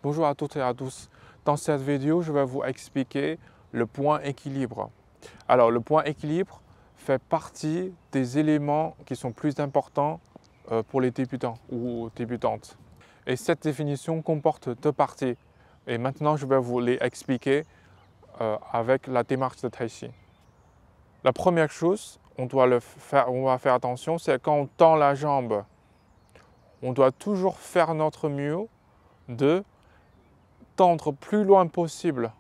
Bonjour à toutes et à tous. Dans cette vidéo, je vais vous expliquer le point équilibre. Alors, le point équilibre fait partie des éléments qui sont plus importants pour les débutants ou débutantes. Et cette définition comporte deux parties. Et maintenant, je vais vous les expliquer avec la démarche de Tai Chi. La première chose, on va faire attention, c'est quand on tend la jambe, on doit toujours faire notre mieux de tendre plus loin possible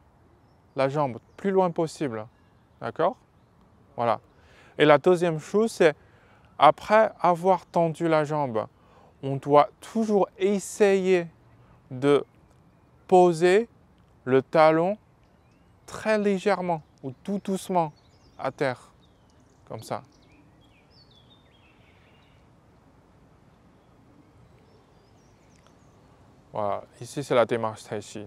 la jambe, plus loin possible. D'accord? Voilà. Et la deuxième chose, c'est après avoir tendu la jambe, on doit toujours essayer de poser le talon très légèrement ou tout doucement à terre, comme ça. Voilà, ici c'est la démarche Tai Chi.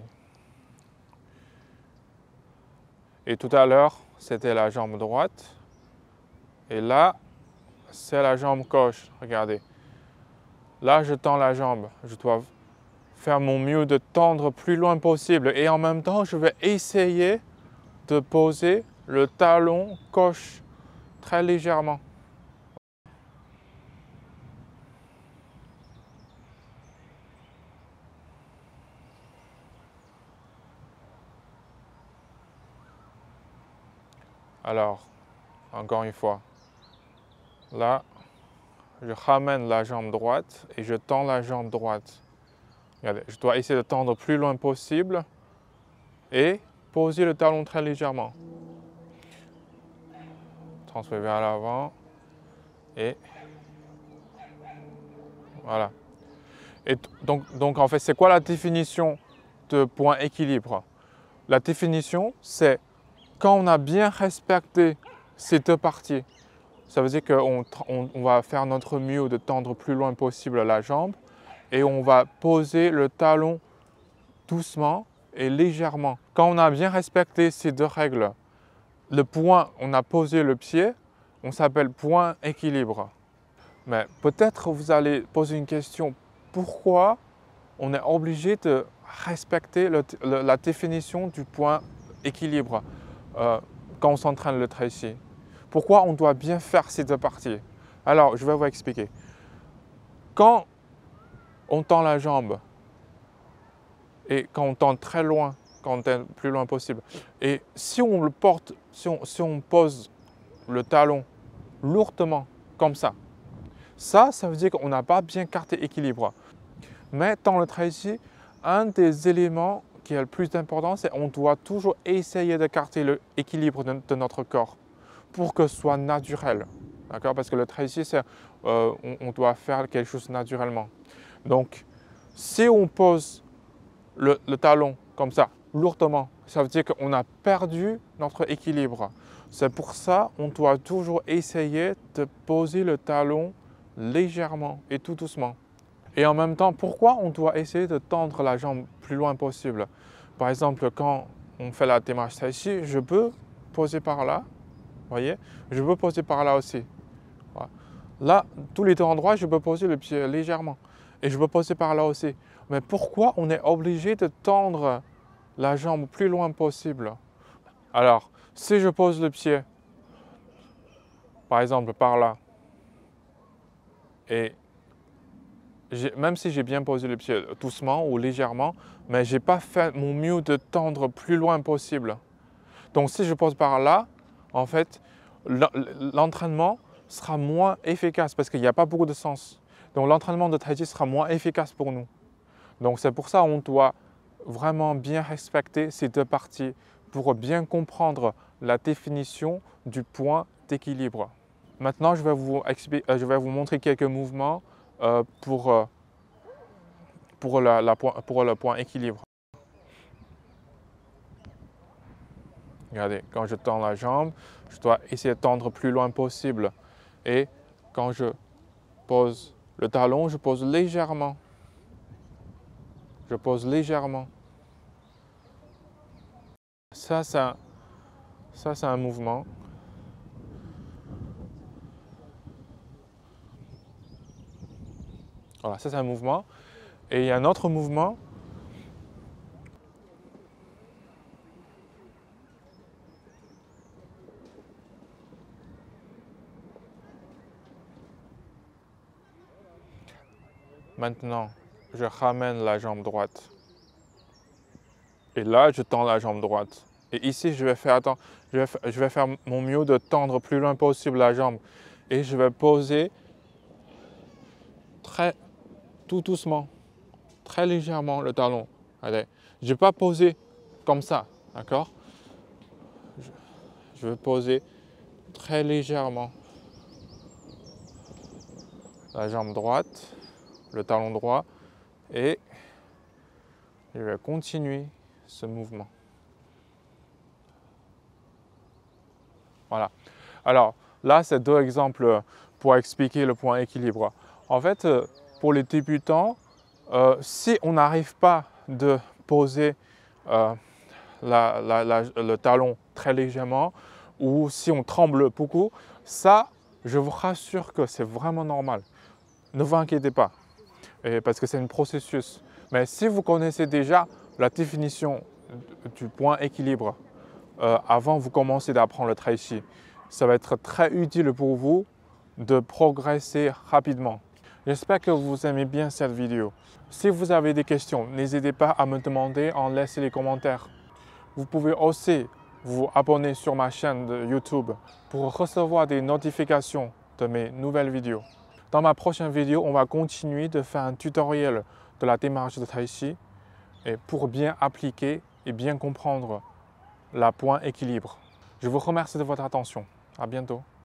Et tout à l'heure, c'était la jambe droite. Et là, c'est la jambe gauche. Regardez. Là, je tends la jambe. Je dois faire mon mieux de tendre plus loin possible. Et en même temps, je vais essayer de poser le talon gauche très légèrement. Alors, encore une fois. Là, je ramène la jambe droite et je tends la jambe droite. Regardez, je dois essayer de tendre plus loin possible et poser le talon très légèrement. Transférer vers l'avant et voilà. Et donc en fait, c'est quoi la définition de point équilibre? La définition, c'est quand on a bien respecté ces deux parties. Ça veut dire qu'on va faire notre mieux de tendre plus loin possible la jambe et on va poser le talon doucement et légèrement. Quand on a bien respecté ces deux règles, le point, on a posé le pied, on s'appelle point équilibre. Mais peut-être vous allez poser une question, pourquoi on est obligé de respecter la définition du point équilibre quand on s'entraîne le Tai Chi? Pourquoi on doit bien faire ces deux parties? Alors, je vais vous expliquer. Quand on tend la jambe et quand on tend très loin, quand on tend plus loin possible, et si on le porte, si on pose le talon lourdement, comme ça veut dire qu'on n'a pas bien gardé équilibre. Mais dans le Tai Chi, un des éléments qui est le plus important, c'est qu'on doit toujours essayer de garder l'équilibre de notre corps pour que ce soit naturel. D'accord? Parce que le Tai Chi, on doit faire quelque chose naturellement. Donc, si on pose le talon comme ça, lourdement, ça veut dire qu'on a perdu notre équilibre. C'est pour ça qu'on doit toujours essayer de poser le talon légèrement et tout doucement. Et en même temps, pourquoi on doit essayer de tendre la jambe plus loin possible? Par exemple, quand on fait la démarche Tai Chi, je peux poser par là, voyez? Je peux poser par là aussi. Voilà. Là, tous les deux endroits, je peux poser le pied légèrement. Et je peux poser par là aussi. Mais pourquoi on est obligé de tendre la jambe plus loin possible? Alors, si je pose le pied, par exemple par là, et même si j'ai bien posé le pied doucement ou légèrement, mais je n'ai pas fait mon mieux de tendre plus loin possible. Donc si je pose par là, en fait, l'entraînement sera moins efficace parce qu'il n'y a pas beaucoup de sens. Donc l'entraînement de Tai Chi sera moins efficace pour nous. Donc c'est pour ça qu'on doit vraiment bien respecter ces deux parties pour bien comprendre la définition du point d'équilibre. Maintenant, je vais vous montrer quelques mouvements pour le point équilibre. Regardez, quand je tends la jambe, je dois essayer de tendre plus loin possible. Et quand je pose le talon, je pose légèrement. Je pose légèrement. Ça, c'est un mouvement. Voilà, ça c'est un mouvement. Et il y a un autre mouvement Maintenant, je ramène la jambe droite. Et là, je tends la jambe droite. Et ici, je vais faire mon mieux de tendre plus loin possible la jambe. Et je vais poser tout doucement, très légèrement le talon. Allez, je ne vais pas poser comme ça, d'accord? Je vais poser très légèrement la jambe droite, le talon droit, et je vais continuer ce mouvement. Voilà. Alors là, c'est deux exemples pour expliquer le point équilibre. En fait, pour les débutants, si on n'arrive pas de poser le talon très légèrement ou si on tremble beaucoup, ça, je vous rassure que c'est vraiment normal. Ne vous inquiétez pas, parce que c'est un processus. Mais si vous connaissez déjà la définition du point équilibre avant vous commencez d'apprendre le tai chi, ça va être très utile pour vous de progresser rapidement. J'espère que vous aimez bien cette vidéo. Si vous avez des questions, n'hésitez pas à me demander en laissant les commentaires. Vous pouvez aussi vous abonner sur ma chaîne de YouTube pour recevoir des notifications de mes nouvelles vidéos. Dans ma prochaine vidéo, on va continuer de faire un tutoriel de la démarche de tai chi et pour bien appliquer et bien comprendre le point équilibre. Je vous remercie de votre attention. À bientôt.